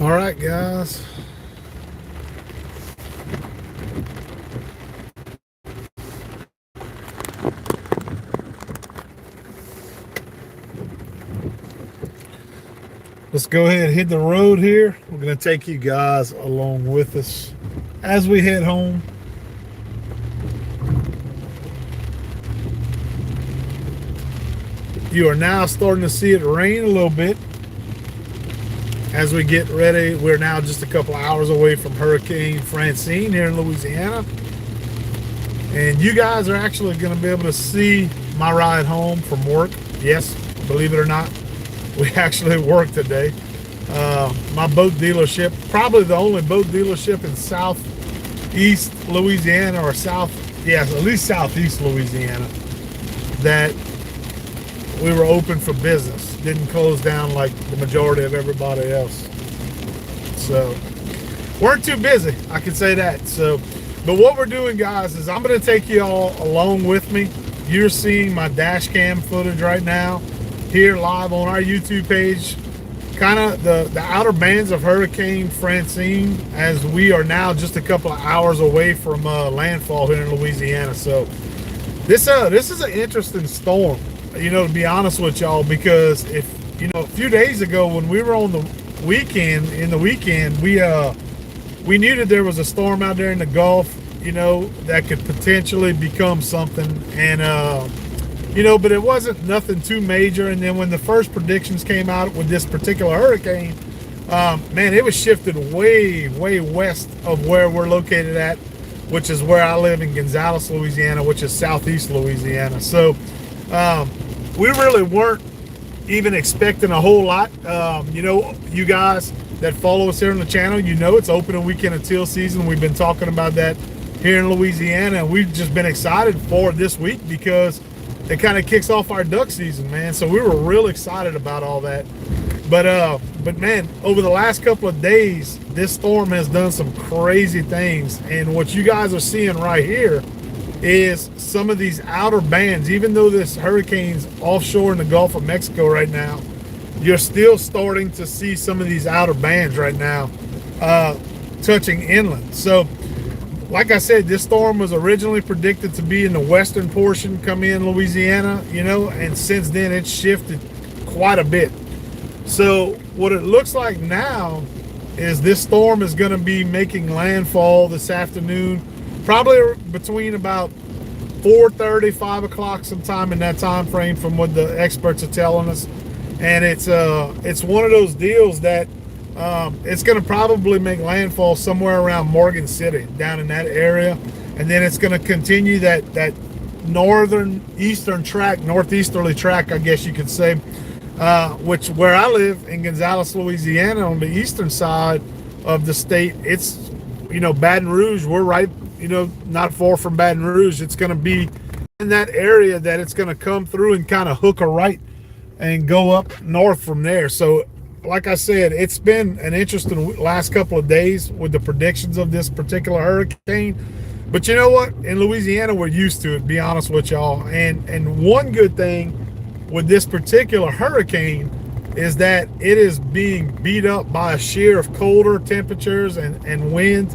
All right, guys. Let's go ahead and hit the road here. We're going to take you guys along with us as we head home. You are now starting to see it rain a little bit as we get ready. We're now just a couple hours away from Hurricane Francine here in Louisiana. And you guys are actually going to be able to see my ride home from work. Yes, believe it or not, we actually work today. My boat dealership, probably the only boat dealership in southeast Louisiana, or at least southeast Louisiana, that we were open for business. Didn't close down like the majority of everybody else. So weren't too busy, I can say that. So, but what we're doing, guys, is I'm going to take you all along with me. You're seeing my dash cam footage right now here live on our YouTube page. Kind of the outer bands of Hurricane Francine, as we are now just a couple of hours away from landfall here in Louisiana. So this is an interesting storm, to be honest with y'all, because if a few days ago when we were on the weekend, we knew that there was a storm out there in the Gulf, that could potentially become something, and but it wasn't nothing too major. And then when the first predictions came out with this particular hurricane, man, it was shifted way west of where we're located at, which is where I live in Gonzales, Louisiana, which is southeast Louisiana. So we really weren't even expecting a whole lot. You guys that follow us here on the channel, it's opening weekend of teal season. We've been talking about that here in Louisiana, and we've just been excited for this week because it kind of kicks off our duck season, man. So we were real excited about all that. But man, over the last couple of days, this storm has done some crazy things. And what you guys are seeing right here is some of these outer bands. Even though this hurricane's offshore in the Gulf of Mexico right now, you're still starting to see some of these outer bands right now touching inland. So like I said, this storm was originally predicted to be in the western portion, come in Louisiana, and since then it's shifted quite a bit. So what it looks like now is this storm is going to be making landfall this afternoon, probably between about 4:30, 5 o'clock, sometime in that time frame from what the experts are telling us. And it's one of those deals that it's going to probably make landfall somewhere around Morgan City, down in that area, and then it's going to continue that northeasterly track, I guess you could say, which where I live in Gonzales, Louisiana, on the eastern side of the state. It's Baton Rouge. We're right, not far from Baton Rouge. It's going to be in that area that it's going to come through and kind of hook a right and go up north from there. So like I said, it's been an interesting last couple of days with the predictions of this particular hurricane. But you know what? In Louisiana, we're used to it, to be honest with y'all. And one good thing with this particular hurricane is that it is being beat up by a sheer of colder temperatures and wind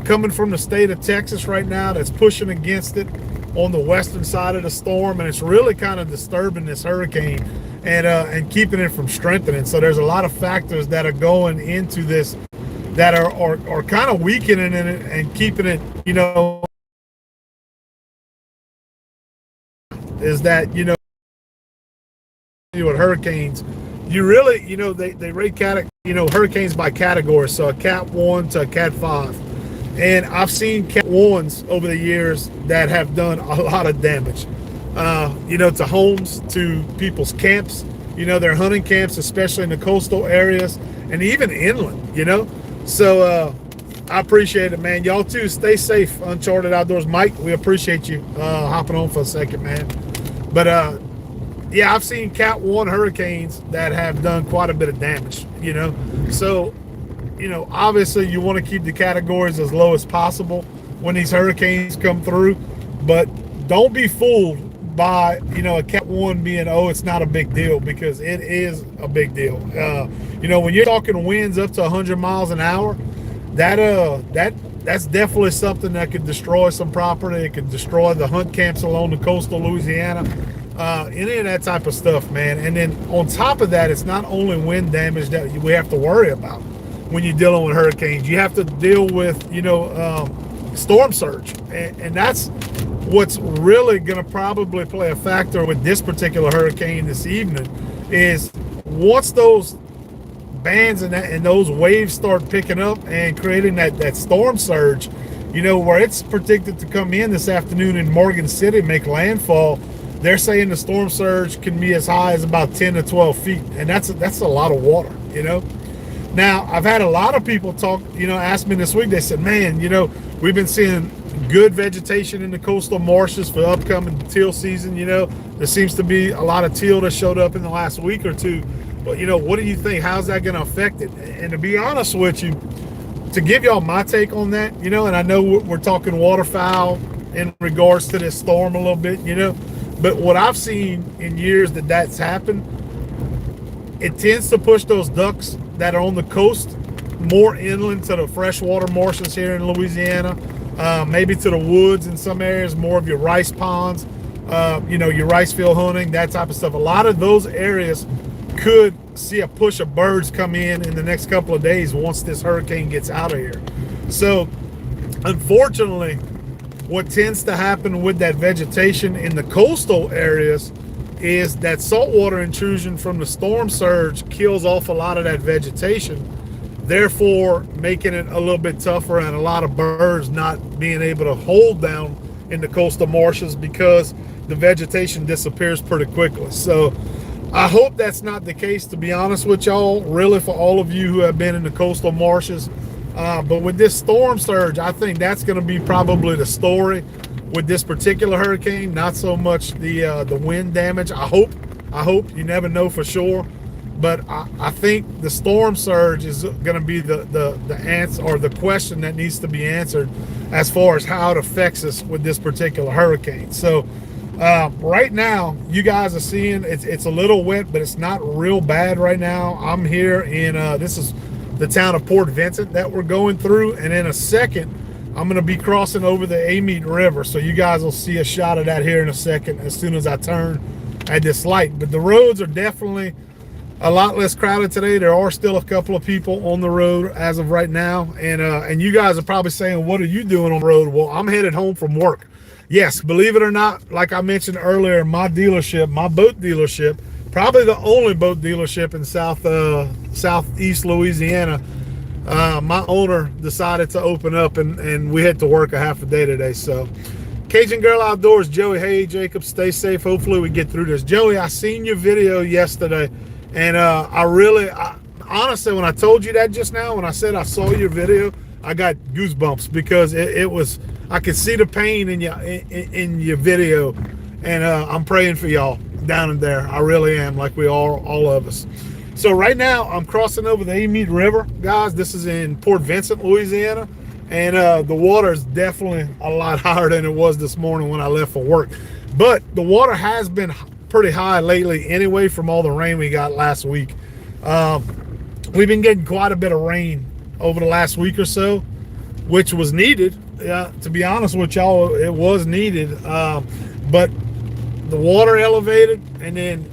coming from the state of Texas right now, that's pushing against it on the western side of the storm. And it's really kind of disturbing this hurricane and keeping it from strengthening. So there's a lot of factors that are going into this that are kind of weakening it and keeping it, is that, with hurricanes, you really, they rate hurricanes by categories. So a Cat 1 to a Cat 5. And I've seen Cat 1s over the years that have done a lot of damage. To homes, to people's camps, their hunting camps, especially in the coastal areas, and even inland, So I appreciate it, man. Y'all too, stay safe, Uncharted Outdoors. Mike, we appreciate you hopping on for a second, man. But yeah, I've seen Cat 1 hurricanes that have done quite a bit of damage, So, obviously you want to keep the categories as low as possible when these hurricanes come through, but don't be fooled by, you know, a Cat 1 being, oh, it's not a big deal, because it is a big deal. You know, when you're talking winds up to 100 miles an hour, that's definitely something that could destroy some property. It could destroy the hunt camps along the coastal Louisiana, any of that type of stuff, man. And then on top of that, it's not only wind damage that we have to worry about when you're dealing with hurricanes. You have to deal with, you know, storm surge, and that's what's really going to probably play a factor with this particular hurricane this evening. Is once those bands and those waves start picking up and creating that storm surge, you know, where it's predicted to come in this afternoon in Morgan City, make landfall. They're saying the storm surge can be as high as about 10 to 12 feet, and that's a lot of water, you know. Now, I've had a lot of people talk, you know, ask me this week. They said, man, you know, we've been seeing good vegetation in the coastal marshes for upcoming teal season. You know, there seems to be a lot of teal that showed up in the last week or two. But, you know, what do you think? How's that going to affect it? And to be honest with you, to give y'all my take on that, you know, and I know we're talking waterfowl in regards to this storm a little bit, you know, but what I've seen in years that's happened, it tends to push those ducks that are on the coast more inland to the freshwater marshes here in Louisiana, maybe to the woods in some areas, more of your rice ponds, you know, your rice field hunting, that type of stuff. A lot of those areas could see a push of birds come in the next couple of days once this hurricane gets out of here. So unfortunately, what tends to happen with that vegetation in the coastal areas is that saltwater intrusion from the storm surge kills off a lot of that vegetation, therefore making it a little bit tougher and a lot of birds not being able to hold down in the coastal marshes because the vegetation disappears pretty quickly. So I hope that's not the case, to be honest with y'all, really, for all of you who have been in the coastal marshes. But with this storm surge, I think that's going to be probably the story with this particular hurricane, not so much the wind damage. I hope, you never know for sure, but I think the storm surge is going to be the answer, or the question that needs to be answered as far as how it affects us with this particular hurricane. So right now, you guys are seeing it's a little wet, but it's not real bad right now. I'm here in this is the town of Port Vincent that we're going through, and in a second I'm going to be crossing over the Amite River, so you guys will see a shot of that here in a second as soon as I turn at this light. But the roads are definitely a lot less crowded today. There are still a couple of people on the road as of right now, and you guys are probably saying, what are you doing on the road? Well, I'm headed home from work. Yes, believe it or not, like I mentioned earlier, my dealership, my boat dealership, probably the only boat dealership in southeast Louisiana, my owner decided to open up, and we had to work a half a day today. So Cajun Girl Outdoors, Joey. Hey, Jacob, stay safe. Hopefully we get through this. Joey, I seen your video yesterday, and I honestly, when I told you that just now, when I said I saw your video, I got goosebumps because it was, I could see the pain in your video, and I'm praying for y'all down in there. I really am, like we are, all of us. So right now I'm crossing over the Amite River, guys. This is in Port Vincent, Louisiana, and the water is definitely a lot higher than it was this morning when I left for work. But the water has been pretty high lately anyway from all the rain we got last week. We've been getting quite a bit of rain over the last week or so, which was needed. To be honest with y'all, it was needed. But the water elevated, and then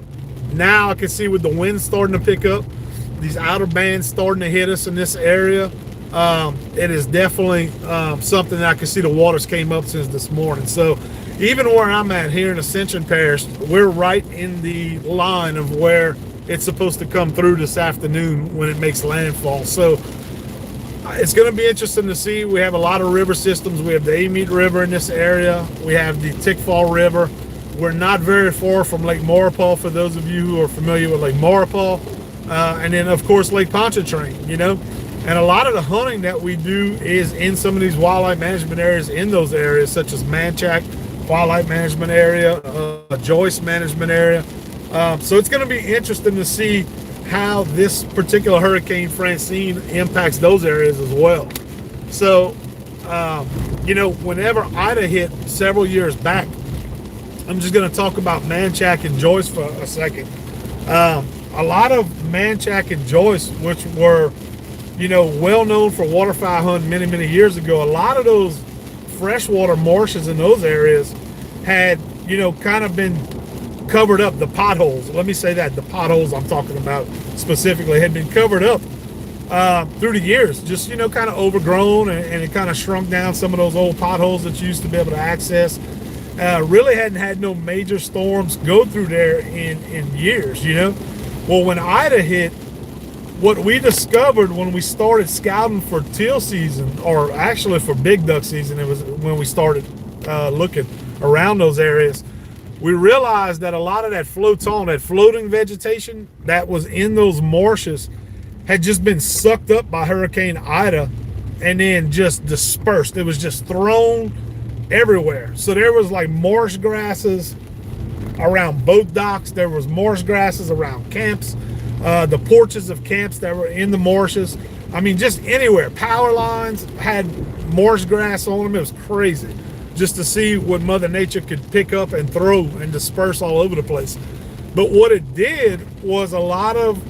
now I can see with the wind starting to pick up, these outer bands starting to hit us in this area. It is definitely something that I can see the waters came up since this morning. So even where I'm at here in Ascension Parish, we're right in the line of where it's supposed to come through this afternoon when it makes landfall. So it's going to be interesting to see. We have a lot of river systems. We have the Amite River in this area. We have the Tickfall River. We're not very far from Lake Maurepas, for those of you who are familiar with Lake Maurepas. And then, of course, Lake Pontchartrain, you know. And a lot of the hunting that we do is in some of these wildlife management areas in those areas, such as Manchac Wildlife Management Area, Joyce Management Area. So it's going to be interesting to see how this particular Hurricane Francine impacts those areas as well. So, you know, whenever Ida hit several years back, I'm just going to talk about Manchac and Joyce for a second. A lot of Manchac and Joyce, which were, well known for waterfowl hunting many, many years ago, a lot of those freshwater marshes in those areas had, kind of been covered up. The potholes, let me say that, the potholes I'm talking about specifically had been covered up through the years, just, kind of overgrown, and it kind of shrunk down some of those old potholes that you used to be able to access. Really hadn't had no major storms go through there in years, Well, when Ida hit, what we discovered when we started scouting for teal season, or actually for big duck season, it was when we started looking around those areas, we realized that a lot of that floaton, that floating vegetation that was in those marshes, had just been sucked up by Hurricane Ida and then just dispersed. It was just thrown everywhere. So there was like marsh grasses around boat docks. There was marsh grasses around camps, the porches of camps that were in the marshes. I mean, just anywhere. Power lines had marsh grass on them. It was crazy just to see what Mother Nature could pick up and throw and disperse all over the place. But what it did was a lot of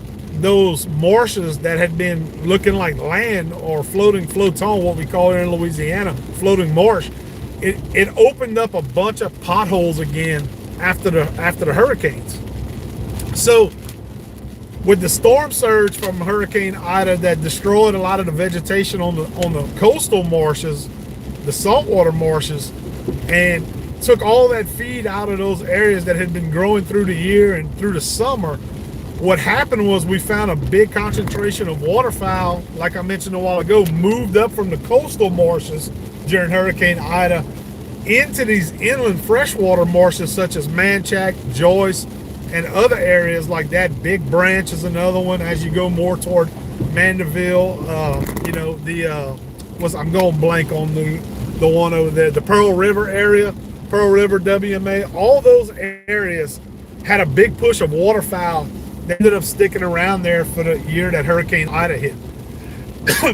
those marshes that had been looking like land or floaton, what we call it in Louisiana, floating marsh, it opened up a bunch of potholes again after the hurricanes. So with the storm surge from Hurricane Ida that destroyed a lot of the vegetation on the coastal marshes, the saltwater marshes, and took all that feed out of those areas that had been growing through the year and through the summer, what happened was we found a big concentration of waterfowl, like I mentioned a while ago, moved up from the coastal marshes during Hurricane Ida into these inland freshwater marshes such as Manchac, Joyce, and other areas like that. Big Branch is another one as you go more toward Mandeville. I'm going blank on the one over there, the Pearl River area, Pearl River, WMA. All those areas had a big push of waterfowl that ended up sticking around there for the year that Hurricane Ida hit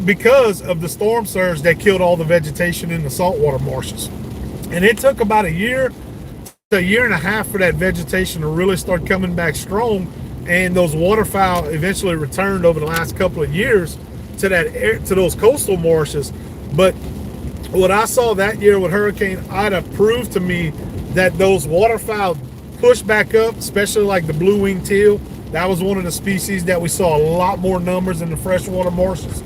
because of the storm surge that killed all the vegetation in the saltwater marshes. And it took about a year to a year and a half for that vegetation to really start coming back strong, and those waterfowl eventually returned over the last couple of years to those coastal marshes. But what I saw that year with Hurricane Ida proved to me that those waterfowl pushed back up, especially like the blue-winged teal. That was one of the species that we saw a lot more numbers in the freshwater marshes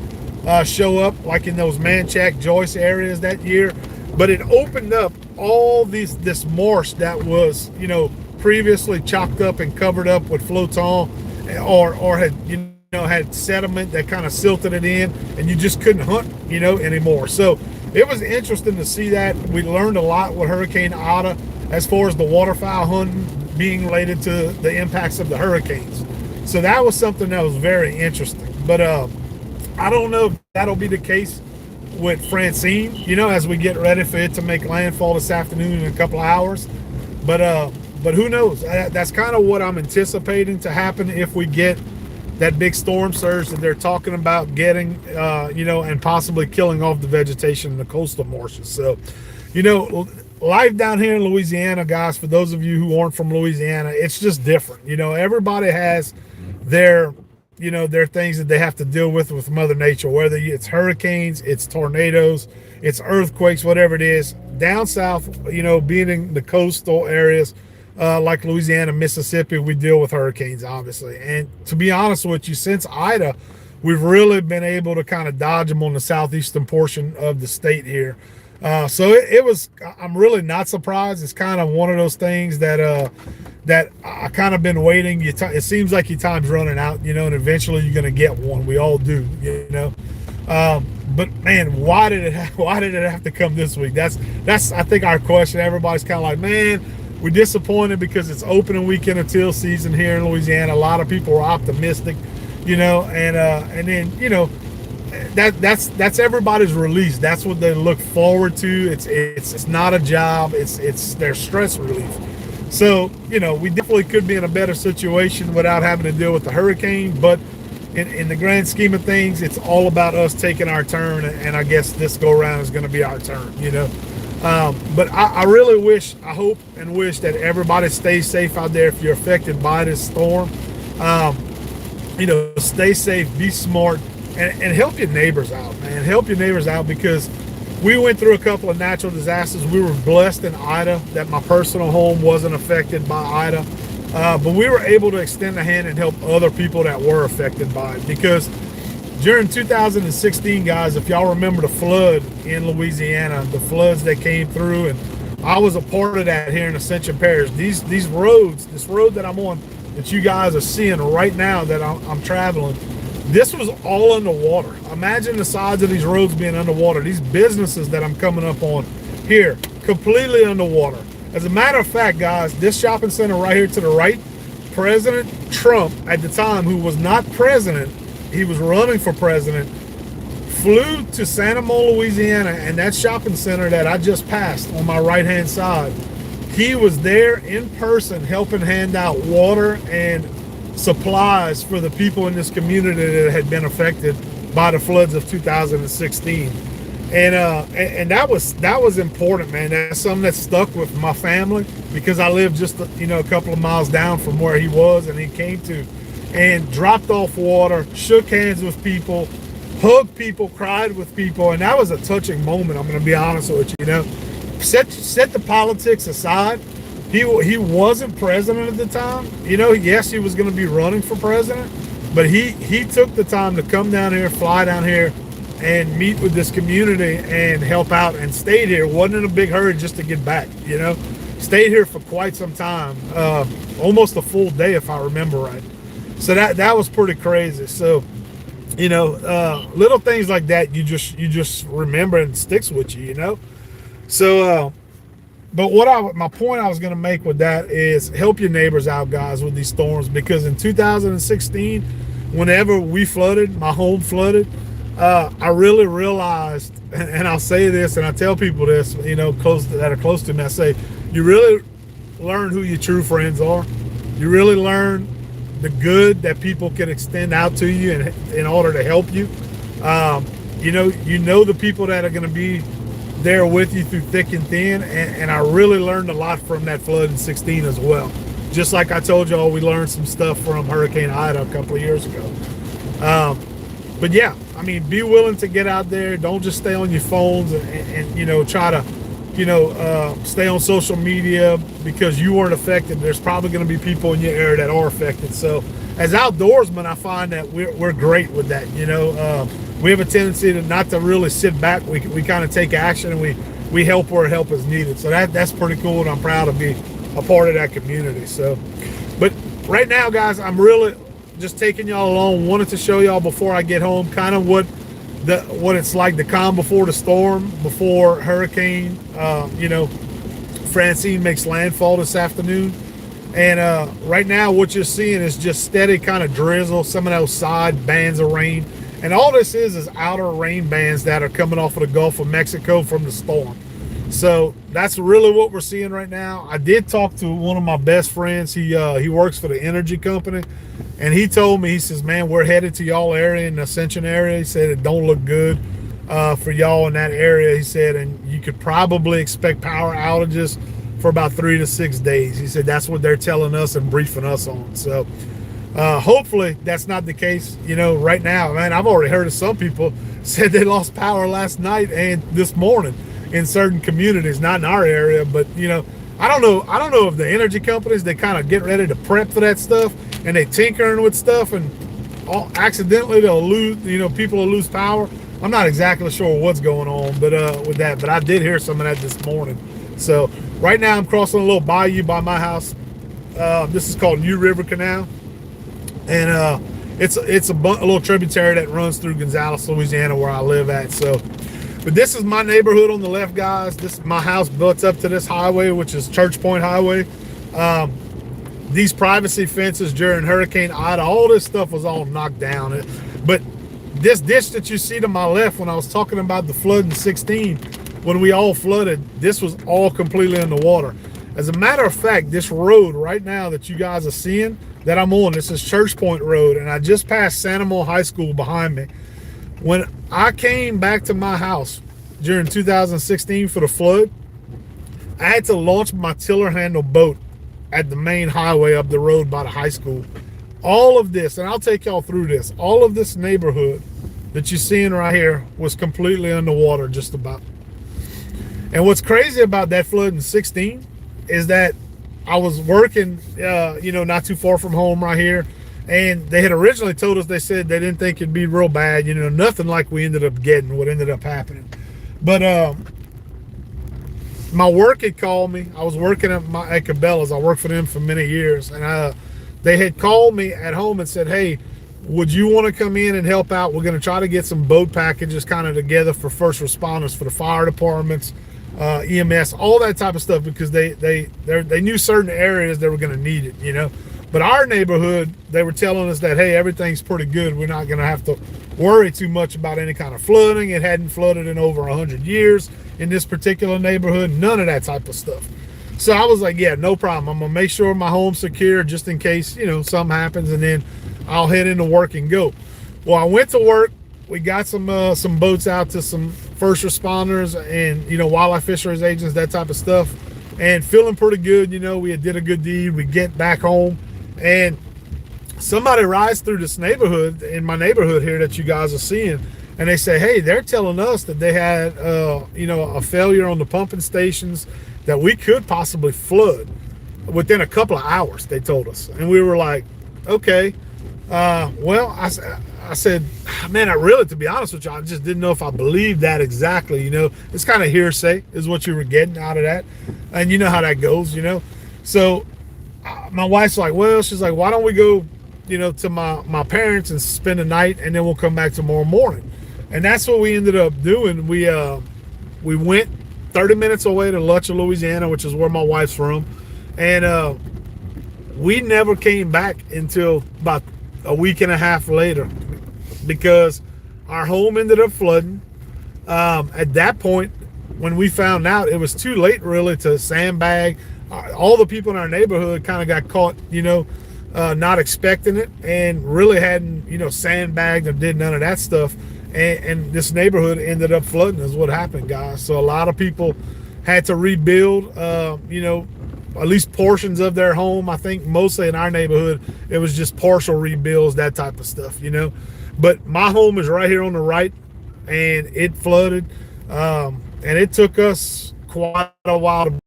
show up, like in those Manchac, Joyce areas that year. But it opened up all this marsh that was, previously chalked up and covered up with floaton, or had, had sediment that kind of silted it in, and you just couldn't hunt, anymore. So it was interesting to see that. We learned a lot with Hurricane Ida as far as the waterfowl hunting being related to the impacts of the hurricanes. So that was something that was very interesting. But I don't know if that'll be the case with Francine, as we get ready for it to make landfall this afternoon in a couple of hours. But who knows? That's kind of what I'm anticipating to happen if we get that big storm surge that they're talking about getting, and possibly killing off the vegetation in the coastal marshes. So, life down here in Louisiana, guys, for those of you who aren't from Louisiana, it's just different. Everybody has their things that they have to deal with Mother Nature, whether it's hurricanes, it's tornadoes, it's earthquakes, whatever it is. Down south, being in the coastal areas like Louisiana, Mississippi, we deal with hurricanes, obviously. And to be honest with you, since Ida, we've really been able to kind of dodge them on the southeastern portion of the state here. So it was, I'm really not surprised. It's kind of one of those things that I kind of been waiting. It seems like your time's running out, and eventually you're going to get one. We all do, but man, why did it have to come this week? That's I think our question. Everybody's kind of like, man, we're disappointed because it's opening weekend of teal season here in Louisiana. A lot of people are optimistic, and then that's everybody's release. That's what they look forward to. It's not a job. It's their stress relief. So we definitely could be in a better situation without having to deal with the hurricane. But in the grand scheme of things, it's all about us taking our turn. And I guess this go around is going to be our turn. But I really wish, I hope and wish that everybody stays safe out there if you're affected by this storm. Um, stay safe, be smart, and help your neighbors out, man. Help your neighbors out, because we went through a couple of natural disasters. We were blessed in Ida that my personal home wasn't affected by Ida. But we were able to extend a hand and help other people that were affected by it, because during 2016, guys, if y'all remember the flood in Louisiana, the floods that came through, and I was a part of that here in Ascension Parish. These roads, this road that I'm on, that you guys are seeing right now that I'm traveling, this was all underwater. Imagine the sides of these roads being underwater. These businesses that I'm coming up on here, completely underwater. As a matter of fact, guys, this shopping center right here to the right, President Trump at the time, who was not president, he was running for president, flew to Santa Monica, Louisiana, and that shopping center that I just passed on my right-hand side, he was there in person helping hand out water and supplies for the people in this community that had been affected by the floods of 2016. And that was important, man. That's something that stuck with my family, because I lived just a couple of miles down from where he was and he came to, and dropped off water, shook hands with people, hugged people, cried with people, and that was a touching moment. I'm going to be honest with you. Set the politics aside. He wasn't president at the time. Yes, he was going to be running for president, but he took the time to come down here, fly down here, and meet with this community and help out, and stayed here. Wasn't in a big hurry just to get back. Stayed here for quite some time, almost a full day if I remember right. So that was pretty crazy. So, little things like that you just remember and sticks with you. So, but my point I was going to make with that is help your neighbors out, guys, with these storms, because in 2016, whenever we flooded, my home flooded, I really realized, and I'll say this, and I tell people this, that are close to me, I say, you really learn who your true friends are. You really learn the good that people can extend out to you in order to help you. The people that are going to be there with you through thick and thin, and I really learned a lot from that flood in 16 as well. Just like I told y'all, we learned some stuff from Hurricane Ida a couple of years ago. But yeah, be willing to get out there. Don't just stay on your phones and try to stay on social media because you weren't affected. There's probably going to be people in your area that are affected. So as outdoorsmen, I find that we're great with that. We have a tendency to not to really sit back. We kind of take action, and we help where help is needed. So that's pretty cool, and I'm proud to be a part of that community. So, but right now, guys, I'm really just taking y'all along. Wanted to show y'all before I get home kind of what it's like, the calm before the storm, before hurricane. Francine makes landfall this afternoon, and right now what you're seeing is just steady kind of drizzle, some of those side bands of rain, and all this is outer rain bands that are coming off of the Gulf of Mexico from the storm. So that's really what we're seeing right now. I did talk to one of my best friends. He works for the energy company, and he told me, he says, man, we're headed to y'all area, in the Ascension area. He said it don't look good for y'all in that area. He said, and you could probably expect power outages for about 3 to 6 days. He said that's what they're telling us and briefing us on. So hopefully that's not the case. Right now, man, I've already heard of some people said they lost power last night and this morning in certain communities, not in our area, but I don't know if the energy companies, they kind of get ready to prep for that stuff, and they tinkering with stuff, and accidentally they'll lose, people will lose power. I'm not exactly sure what's going on, but with that, but I did hear some of that this morning. So right now I'm crossing a little bayou by my house. This is called New River Canal, and it's a little tributary that runs through Gonzales, Louisiana, where I live at. So, but this is my neighborhood on the left, guys. My house butts up to this highway, which is Church Point Highway. These privacy fences during Hurricane Ida, all this stuff was all knocked down. But this ditch that you see to my left, when I was talking about the flood in 16, when we all flooded, this was all completely underwater. As a matter of fact, this road right now that you guys are seeing that I'm on, this is Church Point Road, and I just passed Santa Monica High School behind me. When I came back to my house during 2016 for the flood, I had to launch my tiller handle boat at the main highway up the road by the high school. All of this, and I'll take y'all through this, all of this neighborhood that you're seeing right here was completely underwater just about. And what's crazy about that flood in 16 is that I was working, not too far from home right here. And they had originally told us, they said they didn't think it'd be real bad, nothing like we ended up getting, what ended up happening. But my work had called me. I was working at Cabela's. I worked for them for many years. And they had called me at home and said, hey, would you want to come in and help out? We're going to try to get some boat packages kind of together for first responders, for the fire departments, EMS, all that type of stuff, because they knew certain areas they were going to need it, But our neighborhood, they were telling us that, hey, everything's pretty good. We're not going to have to worry too much about any kind of flooding. It hadn't flooded in over 100 years in this particular neighborhood, none of that type of stuff. So I was like, yeah, no problem. I'm going to make sure my home's secure just in case, something happens, and then I'll head into work and go. Well, I went to work. We got some boats out to some first responders and, wildlife fisheries agents, that type of stuff, and feeling pretty good. We did a good deed. We get back home, and somebody rides through this neighborhood, in my neighborhood here that you guys are seeing, and they say, hey, they're telling us that they had, a failure on the pumping stations, that we could possibly flood within a couple of hours, they told us. And we were like, okay. Well, I said, man, to be honest with you, I just didn't know if I believed that exactly. It's kind of hearsay is what you were getting out of that. And you know how that goes, So my wife's like, well, she's like, why don't we go, to my parents and spend the night, and then we'll come back tomorrow morning. And that's what we ended up doing. We went 30 minutes away to Lucha, Louisiana, which is where my wife's from. And we never came back until about a week and a half later, because our home ended up flooding. At that point, when we found out, it was too late really to sandbag. All the people in our neighborhood kind of got caught, not expecting it, and really hadn't, sandbagged or did none of that stuff. And this neighborhood ended up flooding is what happened, guys. So a lot of people had to rebuild, at least portions of their home. I think mostly in our neighborhood, it was just partial rebuilds, that type of stuff, But my home is right here on the right, and it flooded. And it took us quite a while to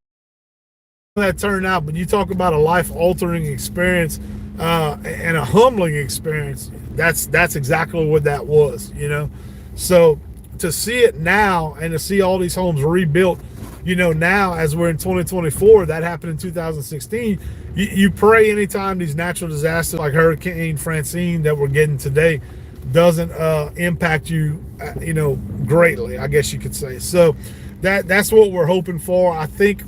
that turned out. But you talk about a life-altering experience and a humbling experience. That's exactly what that was, So to see it now and to see all these homes rebuilt, now as we're in 2024, that happened in 2016. You pray anytime these natural disasters like Hurricane Francine that we're getting today doesn't impact you, greatly, I guess you could say. So that's what we're hoping for. I think,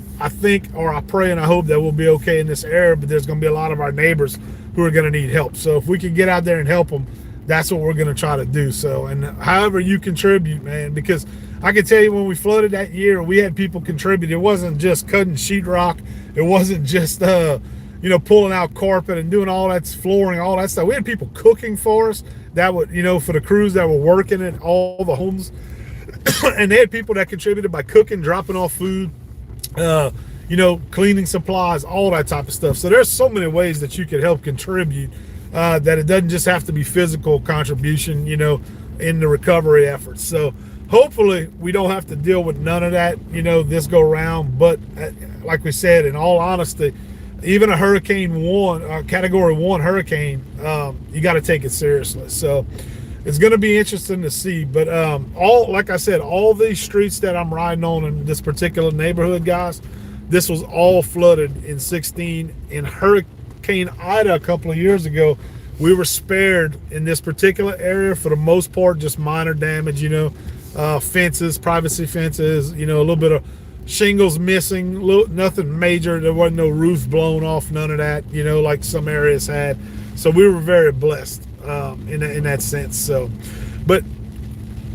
or I pray and I hope that we'll be okay in this area, but there's going to be a lot of our neighbors who are going to need help. So if we can get out there and help them, that's what we're going to try to do. So, and however you contribute, man, because I can tell you when we flooded that year, we had people contribute. It wasn't just cutting sheetrock. It wasn't just, pulling out carpet and doing all that flooring, all that stuff. We had people cooking for us that would, for the crews that were working at all the homes. And they had people that contributed by cooking, dropping off food, cleaning supplies, all that type of stuff. So there's so many ways that you could help contribute, that it doesn't just have to be physical contribution, in the recovery efforts. So hopefully we don't have to deal with none of that, this go round. But like we said, in all honesty, even a category 1 hurricane, you got to take it seriously. So it's going to be interesting to see. But like I said, all these streets that I'm riding on in this particular neighborhood, guys, this was all flooded in 16. In Hurricane Ida a couple of years ago, we were spared in this particular area for the most part, just minor damage, fences, privacy fences, a little bit of shingles missing, nothing major. There wasn't no roof blown off, none of that, like some areas had. So we were very blessed in that sense. So, but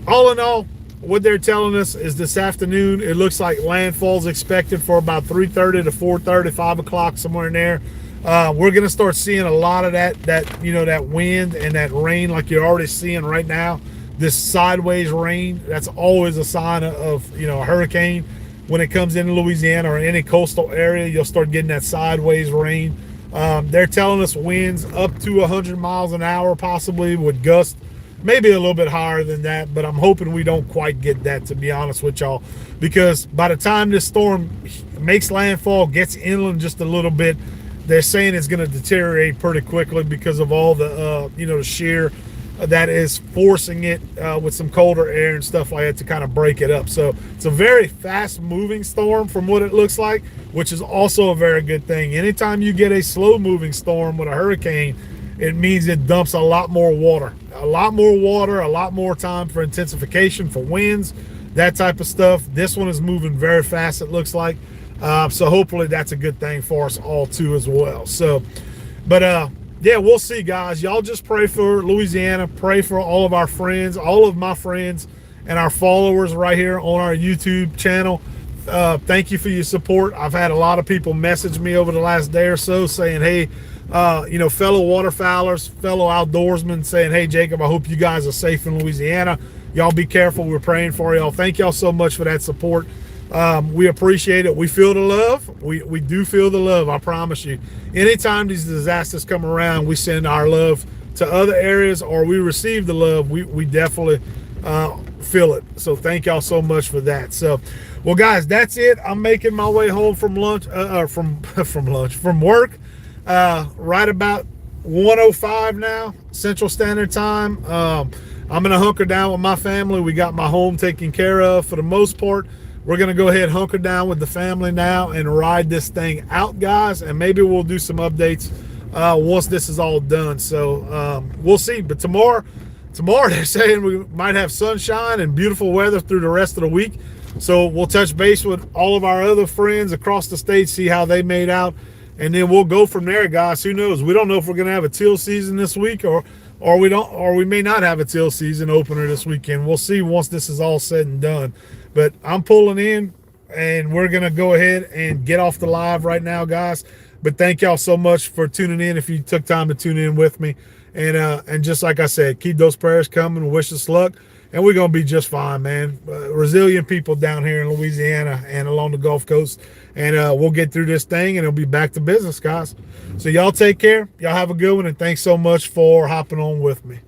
all in all, what they're telling us is this afternoon, it looks like landfall's expected for about 3:30 to 4:30, 5 o'clock, somewhere in there. We're going to start seeing a lot of that wind and that rain like you're already seeing right now. This sideways rain, that's always a sign of a hurricane. when it comes into Louisiana or any coastal area, you'll start getting that sideways rain. They're telling us winds up to 100 miles an hour, possibly with gusts maybe a little bit higher than that, but I'm hoping we don't quite get that, to be honest with y'all, because by the time this storm makes landfall, gets inland just a little bit, they're saying it's going to deteriorate pretty quickly because of all the the shear that is forcing it with some colder air and stuff like that to kind of break it up. So it's a very fast moving storm from what it looks like, which is also a very good thing. Anytime you get a slow moving storm with a hurricane, it means it dumps a lot more water, a lot more time for intensification, for winds, that type of stuff. This one is moving very fast, it looks like. So hopefully that's a good thing for us all too as well. So, but yeah, we'll see, guys. Y'all just pray for Louisiana, pray for all of our friends, all of my friends and our followers right here on our YouTube channel. Thank you for your support. I've had a lot of people message me over the last day or so saying, hey, fellow waterfowlers, fellow outdoorsmen, saying, hey, Jacob, I hope you guys are safe in Louisiana. Y'all be careful. We're praying for y'all. Thank y'all so much for that support. We appreciate it. We feel the love. We do feel the love, I promise you. Anytime these disasters come around, we send our love to other areas, or we receive the love. We definitely feel it. So thank y'all so much for that. So, well, guys, that's it. I'm making my way home from lunch, from work. Right about 1:05 now, Central Standard Time. I'm gonna hunker down with my family. We got my home taken care of for the most part. We're gonna go ahead and hunker down with the family now and ride this thing out, guys. And maybe we'll do some updates once this is all done. So we'll see. But tomorrow they're saying we might have sunshine and beautiful weather through the rest of the week. So we'll touch base with all of our other friends across the state, see how they made out. And then we'll go from there, guys. Who knows? We don't know if we're going to have a teal season this week, or we may not have a teal season opener this weekend. We'll see once this is all said and done. But I'm pulling in, and we're going to go ahead and get off the live right now, guys. But thank y'all so much for tuning in. If you took time to tune in with me, and just like I said, keep those prayers coming. Wish us luck. And we're going to be just fine, man. Resilient people down here in Louisiana and along the Gulf Coast. And we'll get through this thing, and it'll be back to business, guys. So y'all take care. Y'all have a good one, and thanks so much for hopping on with me.